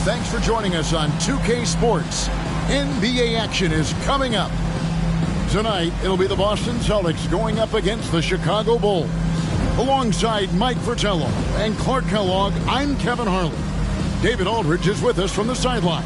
Thanks for joining us on 2K Sports. NBA action is coming up. Tonight, it'll be the Boston Celtics going up against the Chicago Bulls. Alongside Mike Fratello and Clark Kellogg, I'm Kevin Harlan. David Aldridge is with us from the sideline.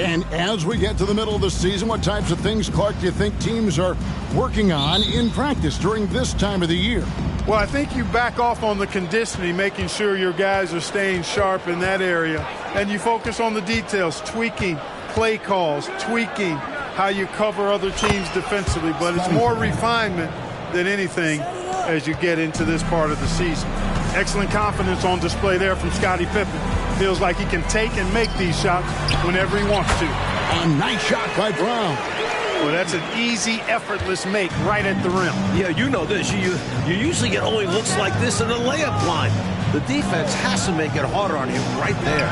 And as we get to the middle of the season, what types of things, Clark, do you think teams are working on in practice during this time of the year? Well, I think you back off on the conditioning, making sure your guys are staying sharp in that area. And you focus on the details, tweaking play calls, tweaking how you cover other teams defensively. But it's more refinement than anything as you get into this part of the season. Excellent confidence on display there from Scottie Pippen. Feels like he can take and make these shots whenever he wants to. A nice shot by Brown. Well, that's an easy, effortless make right at the rim. Yeah, you know this. You usually get only looks like this in the layup line. The defense has to make it harder on him right there.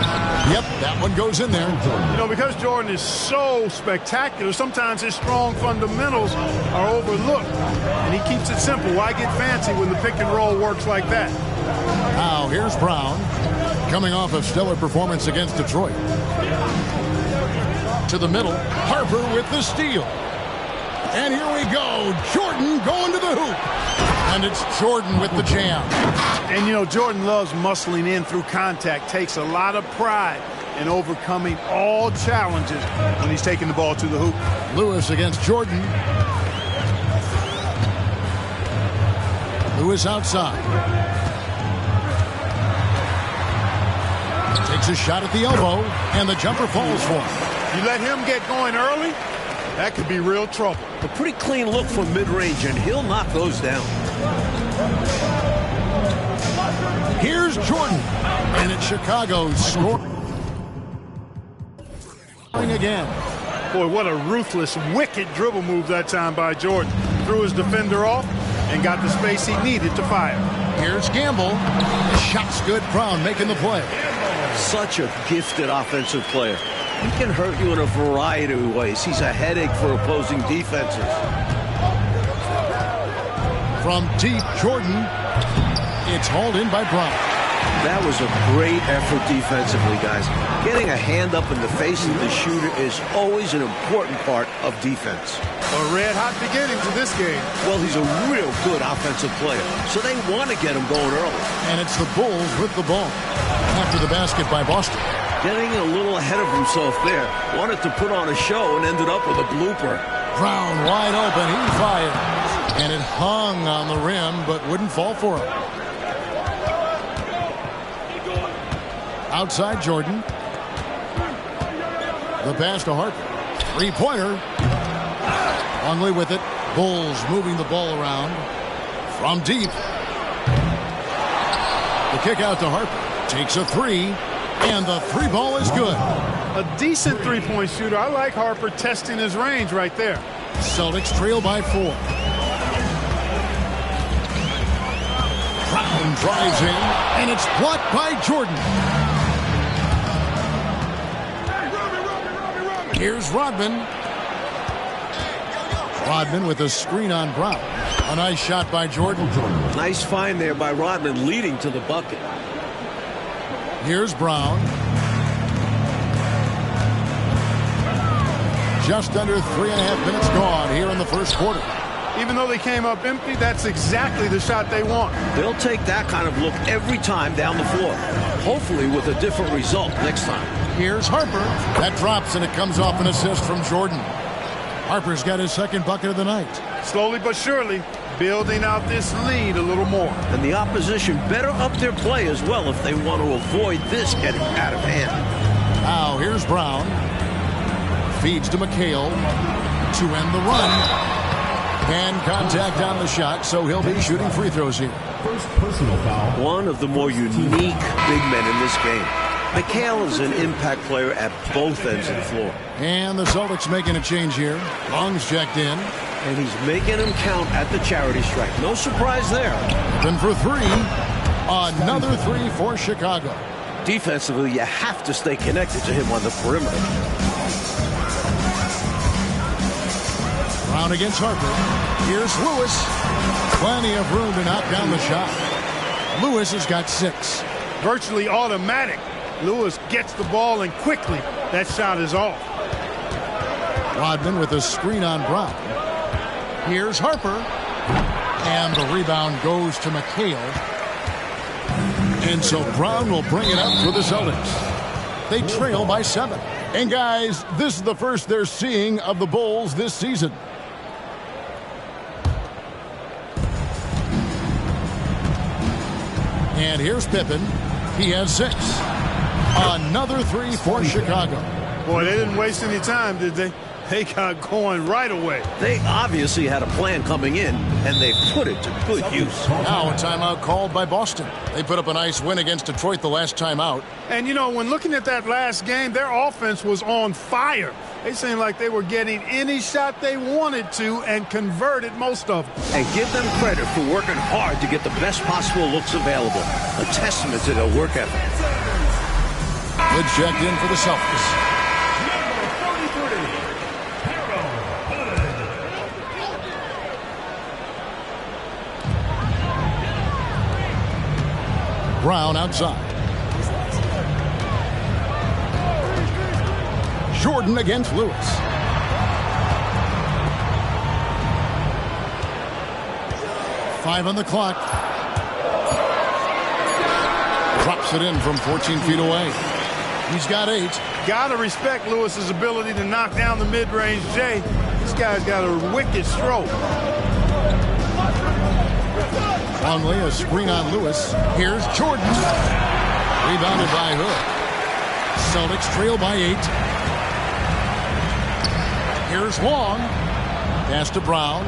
Yep, that one goes in there. You know, because Jordan is so spectacular, sometimes his strong fundamentals are overlooked. And he keeps it simple. Why get fancy when the pick and roll works like that? Now, here's Brown, coming off a stellar performance against Detroit. To the middle, Harper with the steal. And here we go, Jordan going to the hoop. And it's Jordan with the jam. And, you know, Jordan loves muscling in through contact, takes a lot of pride in overcoming all challenges when he's taking the ball to the hoop. Lewis against Jordan. Lewis outside. Takes a shot at the elbow, and the jumper falls for him. You let him get going early, that could be real trouble. A pretty clean look from mid-range, and he'll knock those down. Here's Jordan, and it's Chicago scoring again. Boy, what a ruthless, wicked dribble move that time by Jordan. Threw his defender off and got the space he needed to fire. Here's Gamble. The shot's good. Brown making the play. Such a gifted offensive player. He can hurt you in a variety of ways. He's a headache for opposing defenses. From deep, Jordan. It's hauled in by Brown. That was a great effort defensively, guys. Getting a hand up in the face of the shooter is always an important part of defense. A red-hot beginning to this game. Well, he's a real good offensive player, so they want to get him going early. And it's the Bulls with the ball. After the basket by Boston. Getting a little ahead of himself there. Wanted to put on a show and ended up with a blooper. Brown wide open. He fires. And it hung on the rim, but wouldn't fall for him. Outside Jordan. The pass to Harper. Three-pointer. Longley with it. Bulls moving the ball around. From deep. The kick out to Harper. Takes a three. And the three ball is good. A decent three-point shooter. I like Harper testing his range right there. Celtics trail by 4. Brown drives in. And it's blocked by Jordan. Here's Rodman. Rodman with a screen on Brown. A nice shot by Jordan. Nice find there by Rodman, leading to the bucket. Here's Brown. Just under 3.5 minutes gone here in the first quarter. Even though they came up empty, that's exactly the shot they want. They'll take that kind of look every time down the floor. Hopefully with a different result next time. Here's Harper. That drops, and it comes off an assist from Jordan. Harper's got his second bucket of the night. Slowly but surely, building out this lead a little more. And the opposition better up their play as well if they want to avoid this getting out of hand. Now, here's Brown. Feeds to McHale to end the run. And contact on the shot, so he'll be shooting free throws here. First personal foul. One of the more unique big men in this game. McHale is an impact player at both ends of the floor. And the Celtics making a change here. Long's checked in. And he's making them count at the charity stripe. No surprise there. Then for three. Another three for Chicago. Defensively, you have to stay connected to him on the perimeter. Brown against Harper. Here's Lewis. Plenty of room to knock down the shot. Lewis has got 6. Virtually automatic. Lewis gets the ball, and quickly that shot is off. Rodman with a screen on Brown. Here's Harper. And the rebound goes to McHale. And so Brown will bring it up for the Celtics. They trail by 7. And guys, this is the first they're seeing of the Bulls this season. And here's Pippen. He has 6. Another 3 for Chicago. Boy, they didn't waste any time, did they? They got going right away. They obviously had a plan coming in, and they put it to good use. Now a timeout called by Boston. They put up a nice win against Detroit the last time out. And, you know, when looking at that last game, their offense was on fire. They seemed like they were getting any shot they wanted to and converted most of them. And give them credit for working hard to get the best possible looks available. A testament to their work ethic. Good checked in for the Celtics. Brown outside. Jordan against Lewis. Five on the clock. Drops it in from 14 feet away. He's got 8. Gotta respect Lewis's ability to knock down the mid-range J. This guy's got a wicked stroke. Longley, a screen on Lewis. Here's Jordan. Rebounded by Hood. Celtics trail by 8. Here's Long. Pass to Brown.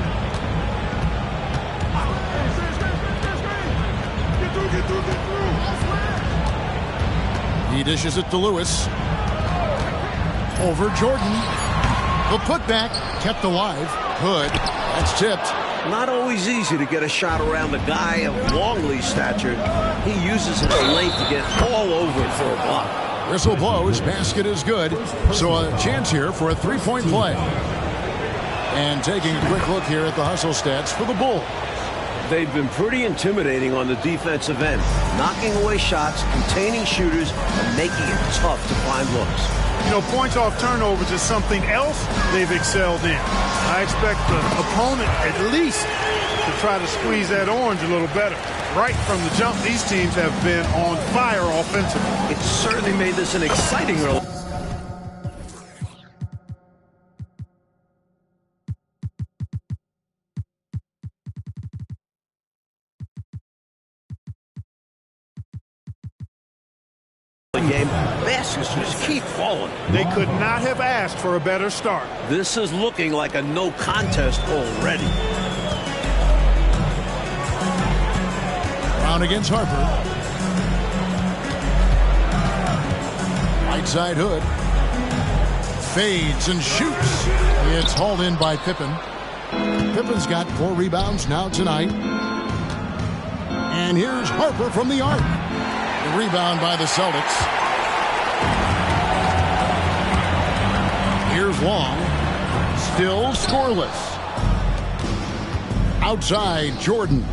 He dishes it to Lewis. Over Jordan. The putback kept alive. Hood. That's tipped. Not always easy to get a shot around the guy of Longley's stature. He uses his length to get all over it for a block. Whistle blows. Basket is good. So a chance here for a 3-point play. And taking a quick look here at the hustle stats for the Bulls. They've been pretty intimidating on the defensive end, knocking away shots, containing shooters, and making it tough to find looks. You know, points off turnovers is something else they've excelled in. I expect the opponent at least to try to squeeze that orange a little better. Right from the jump, these teams have been on fire offensively. It certainly made this an exciting game. Baskets just keep falling. They could not have asked for a better start. This is looking like a no contest already. Brown against Harper. Right side Hood. Fades and shoots. It's hauled in by Pippen. Pippen's got 4 rebounds now tonight. And here's Harper from the arc. The rebound by the Celtics. Here's Long. Still scoreless. Outside, Jordan.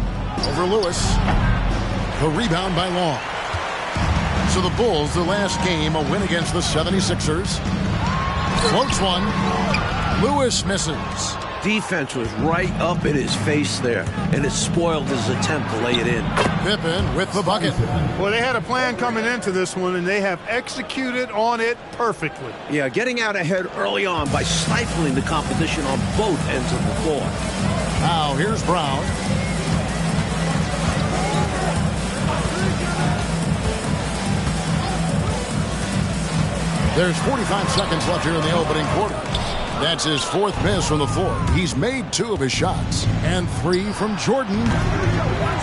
Over Lewis. The rebound by Long. So the Bulls, the last game, a win against the 76ers. Floats one. Lewis misses. Defense was right up in his face there, and it spoiled his attempt to lay it in. Pippen with the bucket. Well, they had a plan coming into this one, and they have executed on it perfectly. Yeah, getting out ahead early on by stifling the competition on both ends of the floor. Now, here's Brown. There's 45 seconds left here in the opening quarter. That's his 4th miss from the floor. He's made 2 of his shots. And 3 from Jordan.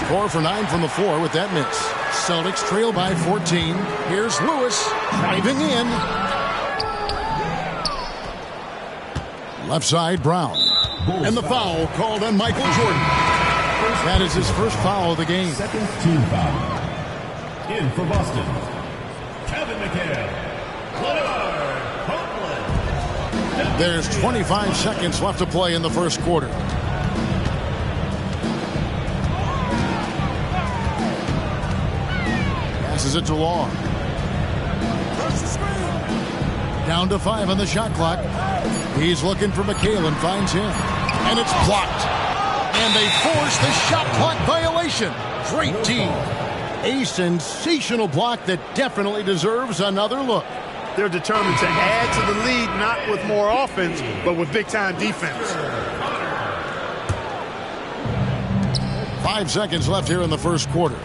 4 for 9 from the floor with that miss. Celtics trail by 14. Here's Lewis driving in. Left side, Brown. And the foul called on Michael Jordan. That is his first foul of the game. Second team foul. In for Boston, Kevin McHale. There's 25 seconds left to play in the first quarter. Passes it to Long. Down to 5 on the shot clock. He's looking for McHale and finds him. And it's blocked. And they force the shot clock violation. Great team. A sensational block that definitely deserves another look. They're determined to add to the lead, not with more offense, but with big-time defense. 5 seconds left here in the first quarter.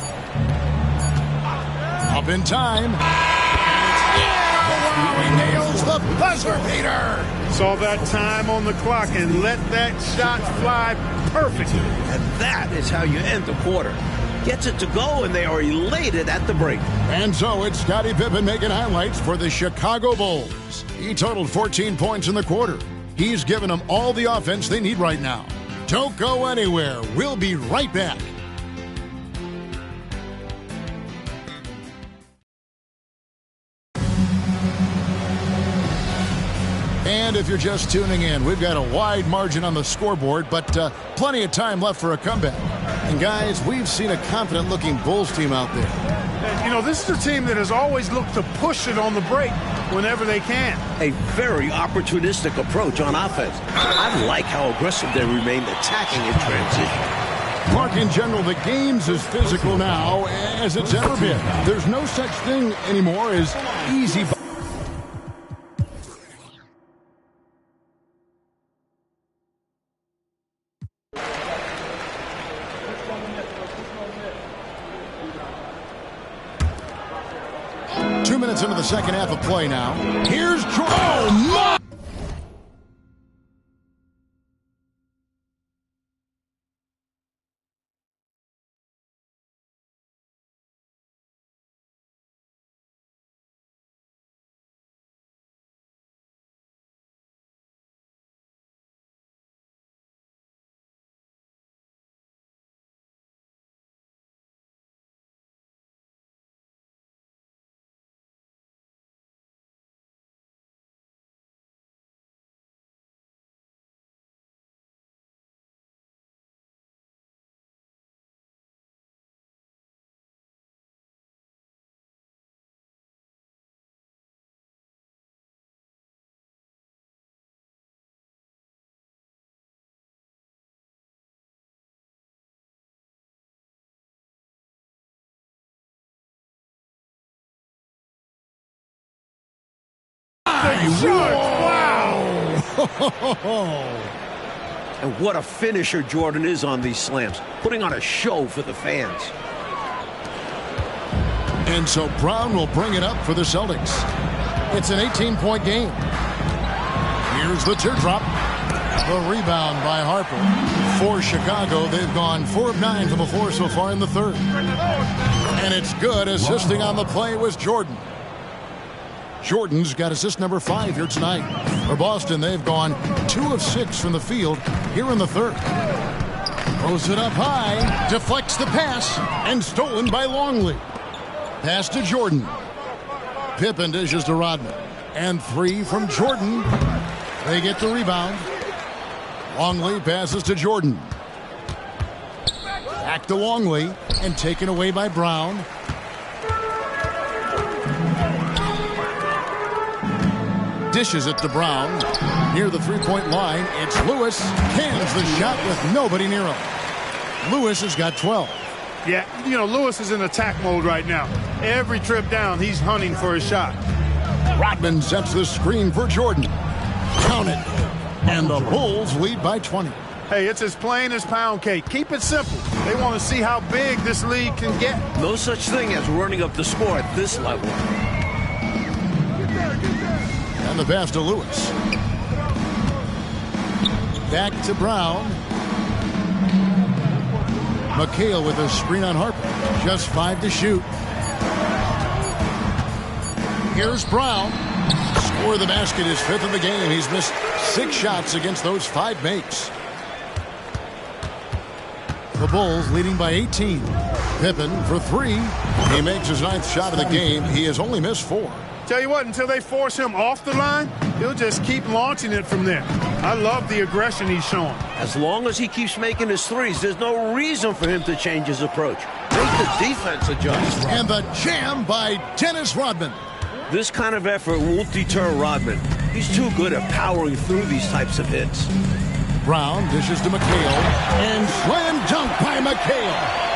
Up in time. He nails the buzzer beater. Saw that time on the clock and let that shot fly perfectly. And that is how you end the quarter. Gets it to go, and they are elated at the break. And so it's Scottie Pippen making highlights for the Chicago Bulls. He totaled 14 points in the quarter. He's given them all the offense they need right now. Don't go anywhere. We'll be right back. And if you're just tuning in, we've got a wide margin on the scoreboard, but plenty of time left for a comeback. And guys, we've seen a confident-looking Bulls team out there. And, you know, this is a team that has always looked to push it on the break whenever they can. A very opportunistic approach on offense. I like how aggressive they remain attacking in transition. Mark, in general, the game's as physical now as it's ever been. There's no such thing anymore as easy. 2 minutes into the second half of play now. Here's Jordan. Oh, my! Wow! And what a finisher Jordan is on these slams, putting on a show for the fans. And so Brown will bring it up for the Celtics. It's an 18-point game. Here's the teardrop. The rebound by Harper. For Chicago, they've gone 4 of 9 from the floor so far in the third. And it's good. Assisting on the play was Jordan. Jordan's got assist number 5 here tonight. For Boston, they've gone 2 of 6 from the field here in the third. Throws it up high, deflects the pass, and stolen by Longley. Pass to Jordan. Pippen dishes to Rodman. And 3 from Jordan. They get the rebound. Longley passes to Jordan. Back to Longley, and taken away by Brown. Dishes it to Brown. Near the three-point line, it's Lewis. Cans the shot with nobody near him. Lewis has got 12. Yeah, you know, Lewis is in attack mode right now. Every trip down, he's hunting for a shot. Rodman sets the screen for Jordan. Count it. And the Bulls lead by 20. Hey, it's as plain as pound cake. Keep it simple. They want to see how big this lead can get. No such thing as running up the score at this level. And the pass to Lewis. Back to Brown. McHale with a screen on Harper. Just 5 to shoot. Here's Brown. Score the basket, his 5th of the game. He's missed 6 shots against those 5 makes. The Bulls leading by 18. Pippen for three. He makes his 9th shot of the game. He has only missed 4. Tell you what, until they force him off the line, he'll just keep launching it from there. I love the aggression he's showing. As long as he keeps making his threes, there's no reason for him to change his approach. Make the defense adjust. And the jam by Dennis Rodman. This kind of effort won't deter Rodman. He's too good at powering through these types of hits. Brown dishes to McHale. And slam dunk by McHale.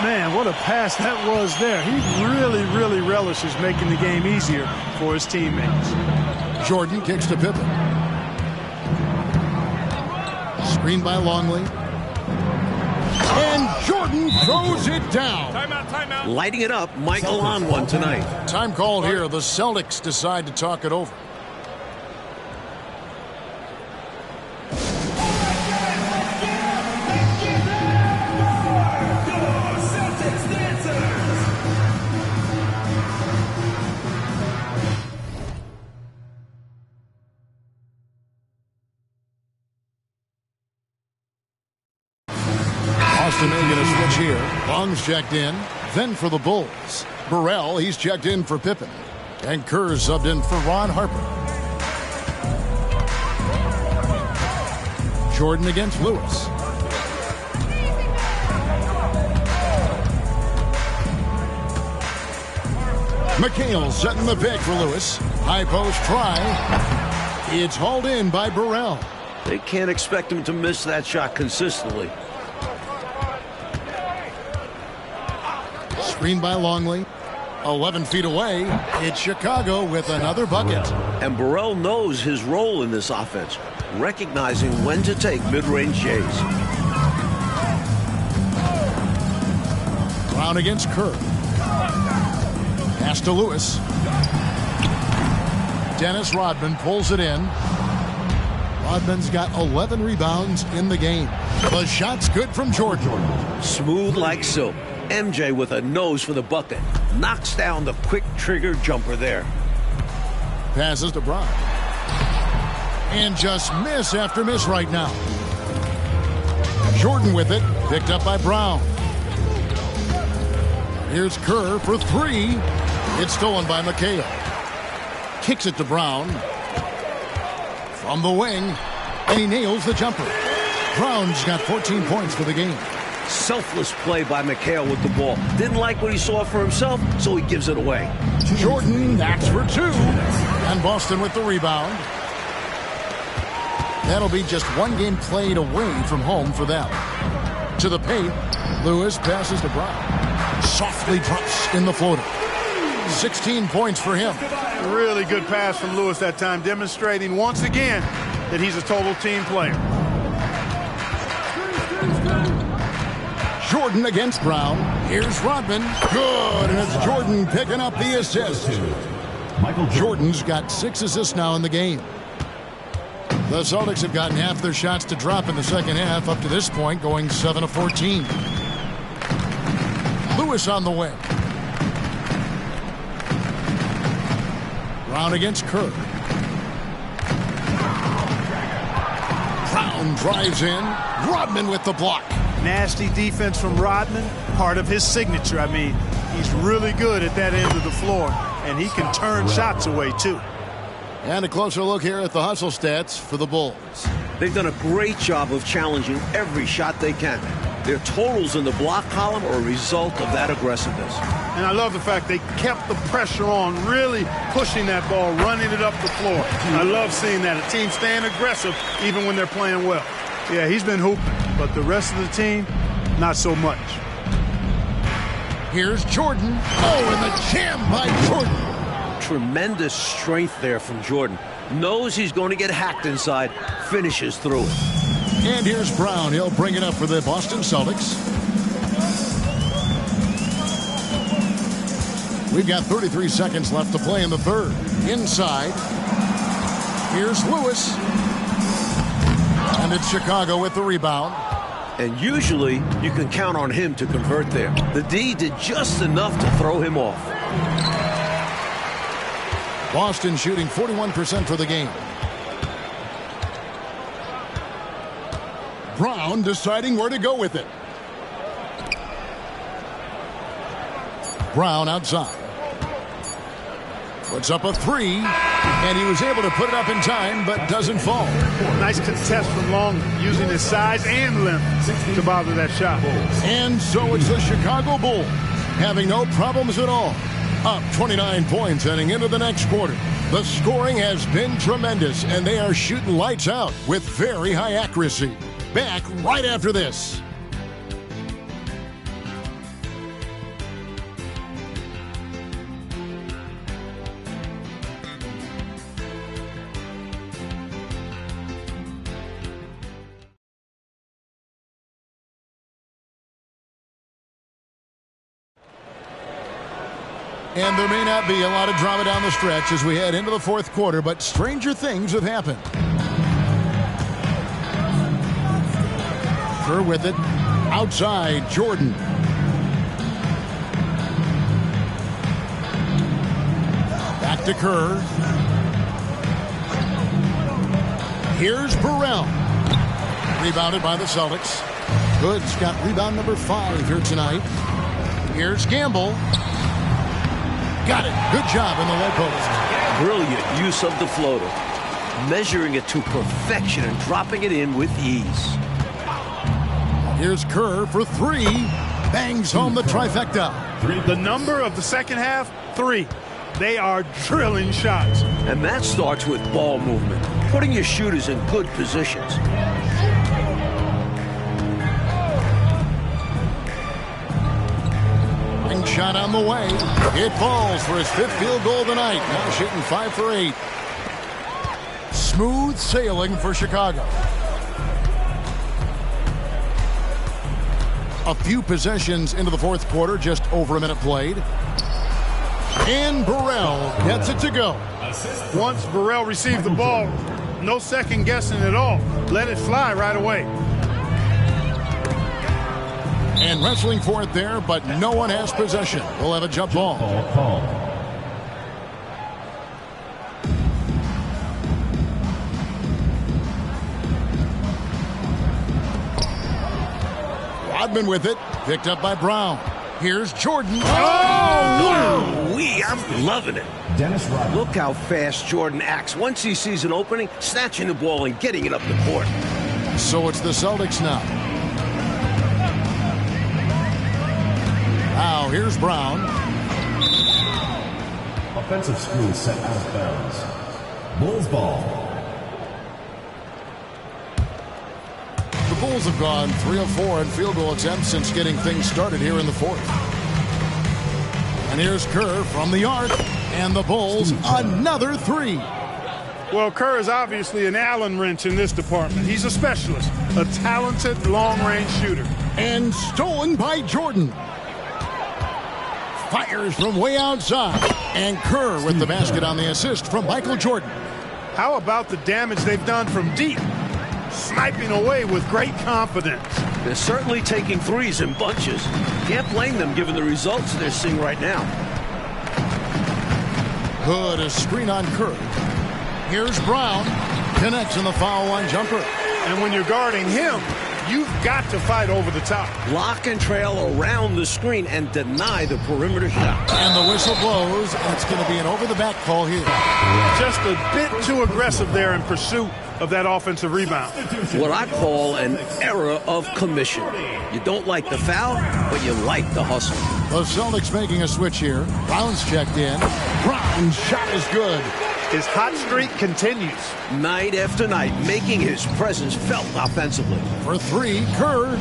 Man, what a pass that was there. He really relishes making the game easier for his teammates. Jordan kicks to Pippen. Screen by Longley. And Jordan throws it down. Timeout. Lighting it up, Michael on one tonight. Time called here. The Celtics decide to talk it over. Boston is going to switch here. Long's checked in. Then for the Bulls. Burrell, he's checked in for Pippen. And Kerr's subbed in for Ron Harper. Jordan against Lewis. McHale setting the pick for Lewis. High post try. It's hauled in by Burrell. They can't expect him to miss that shot consistently. Screen by Longley. 11 feet away. It's Chicago with another bucket. And Burrell knows his role in this offense, recognizing when to take mid-range J's. Brown against Kerr. Pass to Lewis. Dennis Rodman pulls it in. Rodman's got 11 rebounds in the game. The shot's good from Jordan. Smooth like silk. MJ with a nose for the bucket. Knocks down the quick trigger jumper there. Passes to Brown. And just miss after miss right now. Jordan with it. Picked up by Brown. Here's Kerr for three. It's stolen by McHale. Kicks it to Brown. From the wing. And he nails the jumper. Brown's got 14 points for the game. Selfless play by McHale with the ball. Didn't like what he saw for himself, so he gives it away. Jordan knocks for two. And Boston with the rebound. That'll be just one game played away from home for them. To the paint. Lewis passes to Brown. Softly drops in the floater. 16 points for him. Really good pass from Lewis that time, demonstrating once again that he's a total team player. Jordan against Brown. Here's Rodman. Good, and it's Jordan picking up the assist. Jordan's got 6 assists now in the game. The Celtics have gotten half their shots to drop in the second half up to this point, going 7 of 14. Lewis on the wing. Brown against Kerr. Brown drives in. Rodman with the block. Nasty defense from Rodman, part of his signature. I mean, he's really good at that end of the floor, and he can turn shots away, too. And a closer look here at the hustle stats for the Bulls. They've done a great job of challenging every shot they can. Their totals in the block column are a result of that aggressiveness. And I love the fact they kept the pressure on, really pushing that ball, running it up the floor. I love seeing that. A team staying aggressive even when they're playing well. Yeah, he's been hooping, but the rest of the team, not so much. Here's Jordan. Oh, and the jam by Jordan. Tremendous strength there from Jordan. Knows he's going to get hacked inside, finishes through it. And here's Brown. He'll bring it up for the Boston Celtics. We've got 33 seconds left to play in the third. Inside. Here's Lewis. And it's Chicago with the rebound. And usually you can count on him to convert there. The D did just enough to throw him off. Boston shooting 41% for the game. Brown deciding where to go with it. Brown outside. Puts up a three, and he was able to put it up in time, but doesn't fall. Nice contest from Long, using his size and length to bother that shot. And so it's the Chicago Bulls, having no problems at all. Up 29 points heading into the next quarter. The scoring has been tremendous, and they are shooting lights out with very high accuracy. Back right after this. And there may not be a lot of drama down the stretch as we head into the fourth quarter, but stranger things have happened. Kerr with it. Outside, Jordan. Back to Kerr. Here's Burrell. Rebounded by the Celtics. Hood's got rebound number 5 here tonight. Here's Gamble. Got it. Good job in the low post. Brilliant use of the floater. Measuring it to perfection and dropping it in with ease. Here's Kerr for 3. Bangs home the trifecta. The number of the second half, 3. They are drilling shots. And that starts with ball movement. Putting your shooters in good positions. Shot on the way. It falls for his 5th field goal of the night. Now shooting 5 for 8. Smooth sailing for Chicago. A few possessions into the fourth quarter, just over a minute played. And Burrell gets it to go. Once Burrell received the ball, no second guessing at all. Let it fly right away. And wrestling for it there, but no one has possession. We'll have a jump ball. Rodman with it. Picked up by Brown. Here's Jordan. Oh! I'm loving it. Dennis Rodman. Look how fast Jordan acts. Once he sees an opening, snatching the ball and getting it up the court. So it's the Celtics now. Now here's Brown. Offensive screen set out of bounds. Bulls ball. The Bulls have gone 3 of 4 in field goal attempts since getting things started here in the fourth. And here's Kerr from the arc. And the Bulls, another 3. Well, Kerr is obviously an Allen wrench in this department. He's a specialist, a talented long-range shooter. And stolen by Jordan. Fires from way outside. And Kerr with the basket on the assist from Michael Jordan. How about the damage they've done from deep? Sniping away with great confidence. They're certainly taking threes in bunches. Can't blame them given the results they're seeing right now. Good, a screen on Kerr. Here's Brown. Connects in the foul line jumper. And when you're guarding him, you've got to fight over the top. Lock and trail around the screen and deny the perimeter shot. And the whistle blows, and it's going to be an over-the-back call here. Just a bit too aggressive there in pursuit of that offensive rebound. What I call an error of commission. You don't like the foul, but you like the hustle. The Celtics making a switch here. Brown's checked in. Brown's shot is good. His hot streak continues. Night after night, making his presence felt offensively. For 3, Kerr.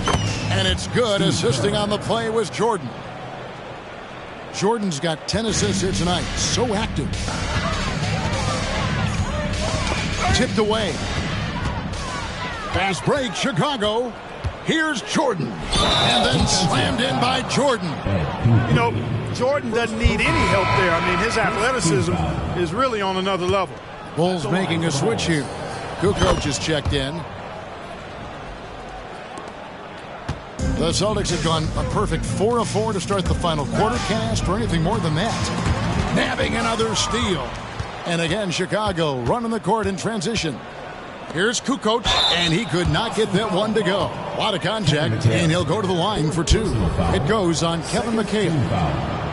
And it's good. Assisting on the play was Jordan. Jordan's got 10 assists here tonight. So active. Tipped away. Fast break, Chicago. Here's Jordan. And then slammed in by Jordan. You know, Jordan doesn't need any help there. I mean, his athleticism is really on another level. Bulls making a switch here. Kukoc is checked in. The Celtics have gone a perfect 4 of 4 to start the final quarter. Can't ask for anything more than that. Nabbing another steal. And again, Chicago running the court in transition. Here's Kukoc, and he could not get that one to go. A lot of contact, and he'll go to the line for 2. It goes on Kevin McHale.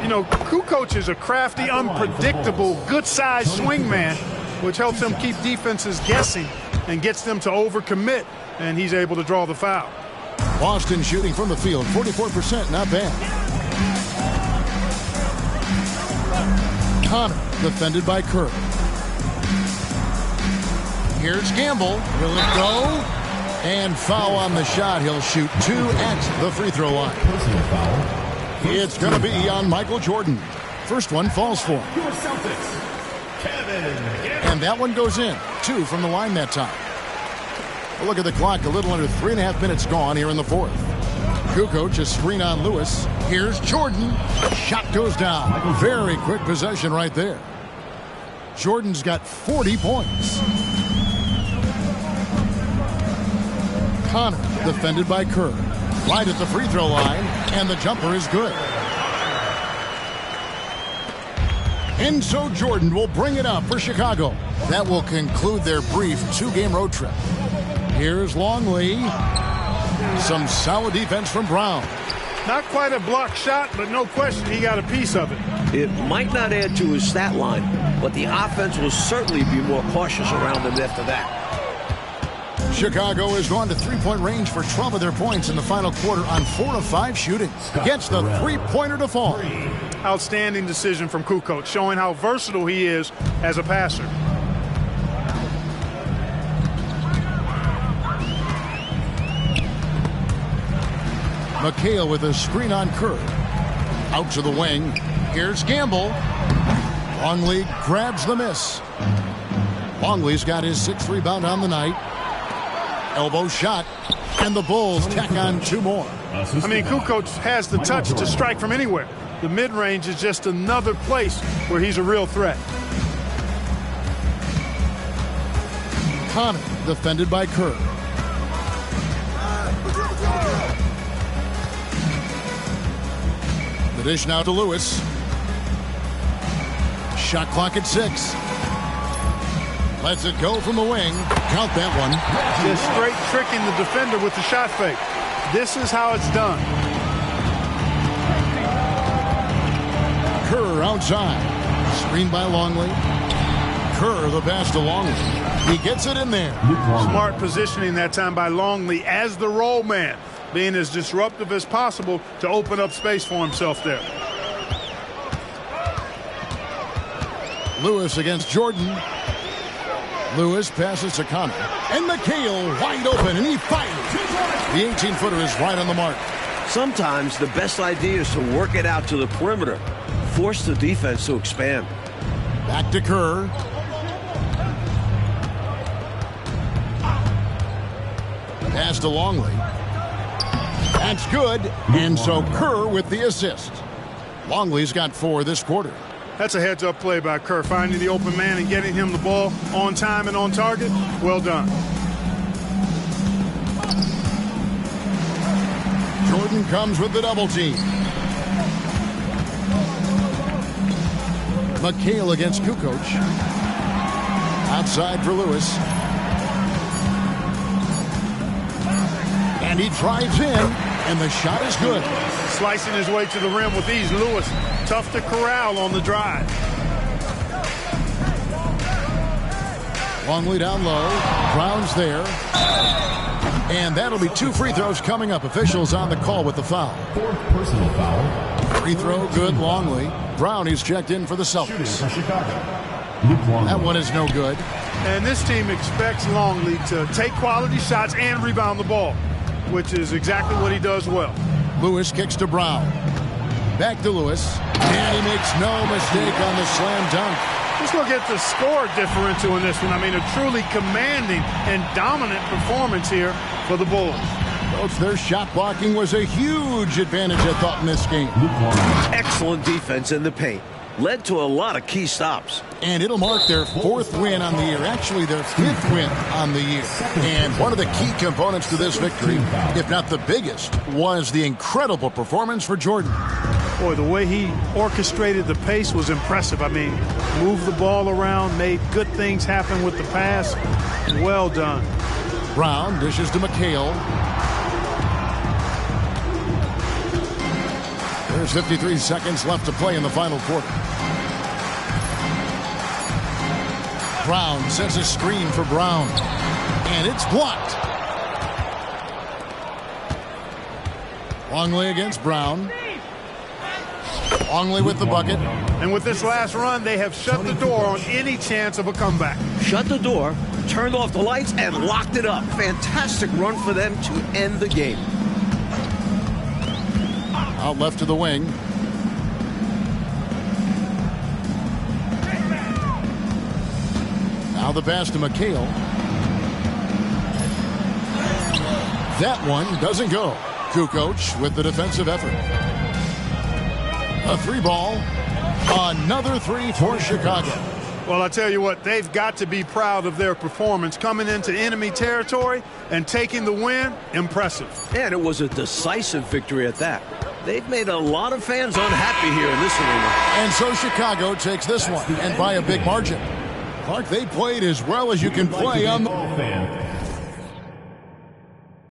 You know, Kukoc is a crafty, unpredictable, good-sized swingman, which helps him keep defenses guessing and gets them to overcommit, and he's able to draw the foul. Boston shooting from the field, 44%, not bad. Connor, defended by Kerr. Here's Gamble. Will it go? And foul on the shot. He'll shoot 2 at the free throw line. Personal foul. It's going to be on Michael Jordan. First one falls for him. Your Celtics, Kevin. And that one goes in. 2 from the line that time. Well, look at the clock. A little under 3.5 minutes gone here in the 4th. Kukoc, a screen on Lewis. Here's Jordan. Shot goes down. Very quick possession right there. Jordan's got 40 points. Connor, defended by Kerr. Right at the free throw line, and the jumper is good. And so Jordan will bring it up for Chicago. That will conclude their brief 2-game road trip. Here's Longley. Some solid defense from Brown. Not quite a block shot, but no question he got a piece of it. It might not add to his stat line, but the offense will certainly be more cautious around him after that. Chicago has gone to three-point range for 12 of their points in the final quarter on 4 of 5 shooting. Gets the three-pointer to fall. Outstanding decision from Kukoc, showing how versatile he is as a passer. McHale with a screen on Kerr. Out to the wing. Here's Gamble. Longley grabs the miss. Longley's got his 6th rebound on the night. Elbow shot, and the Bulls tack on 2 more. I mean, Kukoc has the touch to strike from anywhere. The mid-range is just another place where he's a real threat. Connor, defended by Kerr. The dish now to Lewis. Shot clock at 6. Lets it go from the wing. Count that one. Just straight tricking the defender with the shot fake. This is how it's done. Kerr outside. Screened by Longley. Kerr the pass to Longley. He gets it in there. Smart positioning that time by Longley as the roll man, being as disruptive as possible to open up space for himself there. Lewis against Jordan. Lewis passes to Connor. And McHale wide open, and he fires. The 18-footer is right on the mark. Sometimes the best idea is to work it out to the perimeter. Force the defense to expand. Back to Kerr. Pass to Longley. That's good. And so Kerr with the assist. Longley's got 4 this quarter. That's a heads-up play by Kerr, finding the open man and getting him the ball on time and on target. Well done. Jordan comes with the double team. McHale against Kukoc. Outside for Lewis. And he drives in, and the shot is good. Slicing his way to the rim with ease. Lewis, tough to corral on the drive. Longley down low. Brown's there. And that'll be 2 free throws coming up. Officials on the call with the foul. 4th personal foul. Free throw, good, Longley. Brown, he's checked in for the Celtics. That one is no good. And this team expects Longley to take quality shots and rebound the ball, which is exactly what he does well. Lewis kicks to Brown. Back to Lewis. And he makes no mistake on the slam dunk. Let's look at the score differential in this one. I mean, a truly commanding and dominant performance here for the Bulls. Coach, their shot blocking was a huge advantage, I thought, in this game. Excellent defense in the paint. Led to a lot of key stops. And it'll mark their 4th win on the year. Actually, their 5th win on the year. And one of the key components to this victory, if not the biggest, was the incredible performance for Jordan. Boy, the way he orchestrated the pace was impressive. I mean, moved the ball around, made good things happen with the pass. Well done. Brown dishes to McHale. There's 53 seconds left to play in the final quarter. Brown sends a screen for Brown. And it's blocked. Longley against Brown. Longley with the bucket. And with this last run, they have shut the door on any chance of a comeback. Shut the door, turned off the lights, and locked it up. Fantastic run for them to end the game. Out left to the wing. Now the pass to McHale. That one doesn't go. Kukoc with the defensive effort. A 3-ball. Another 3 for Chicago. Well, I tell you what, they've got to be proud of their performance coming into enemy territory and taking the win. Impressive. And it was a decisive victory at that. They've made a lot of fans unhappy here in this arena. And so Chicago takes this one, and by a big margin. Clark, they played as well as you can play on the...